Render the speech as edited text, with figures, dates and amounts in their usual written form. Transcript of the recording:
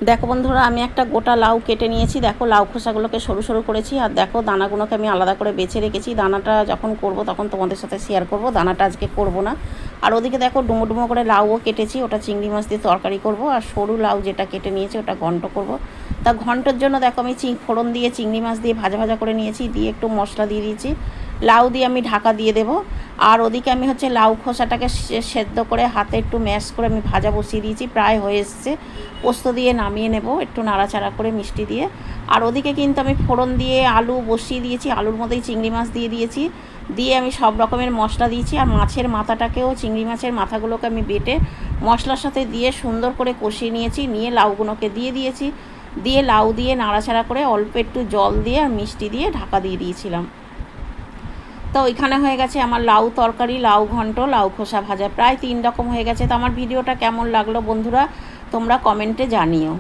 দেখো বন্ধুরা, আমি একটা গোটা লাউ কেটে নিয়েছি। দেখো লাউ খোসাগুলোকে সরু সরু করেছি, আর দেখো দানাগুলোকে আমি আলাদা করে বেছে রেখেছি। দানাটা যখন করব তখন তোমাদের সাথে শেয়ার করব, দানাটা আজকে করব না। আর ওদিকে দেখো ডুমো ডুমো করে লাউও কেটেছি, ওটা চিংড়ি মাছ দিয়ে তরকারি করব। আর সরু লাউ যেটা কেটে নিয়েছি ওটা ঘন্ট করব। তা ঘন্টের জন্য দেখো আমি ফোড়ন দিয়ে চিংড়ি মাছ দিয়ে ভাজা ভাজা করে নিয়েছি, দিয়ে একটু মশলা দিয়ে দিয়েছি। লাউ দিয়ে আমি ঢাকা দিয়ে দেবো। আর ওদিকে আমি লাউ খোসাটাকে সেদ্ধ করে হাতে একটু ম্যাশ করে আমি ভাজা বসিয়ে দিয়েছি, প্রায় হয়ে এসছে। পোস্ত দিয়ে নামিয়ে নেব একটু নাড়াচাড়া করে মিষ্টি দিয়ে। আর ওদিকে কিন্তু আমি ফোড়ন দিয়ে আলু বসিয়ে দিয়েছি, আলুর মধ্যেই চিংড়ি মাছ দিয়ে দিয়েছি, দিয়ে আমি সব রকমের মশলা দিয়েছি। আর মাছের মাথাটাকেও, চিংড়ি মাছের মাথাগুলোকে আমি বেটে মশলার সাথে দিয়ে সুন্দর করে কষিয়ে নিয়েছি, নিয়ে লাউগুলোকে দিয়ে দিয়েছি, দিয়ে লাউ দিয়ে নাড়াচাড়া করে অল্প একটু জল দিয়ে আর মিষ্টি দিয়ে ঢাকা দিয়ে দিয়েছিলাম। তো ওইখানে হয়ে গেছে আমার লাউ তরকারি, লাউ ঘন্ট, লাউ খোসা ভাজা, প্রায় 3 রকম হয়ে গেছে। তো আমার ভিডিওটা কেমন লাগলো বন্ধুরা তোমরা কমেন্টে জানিও।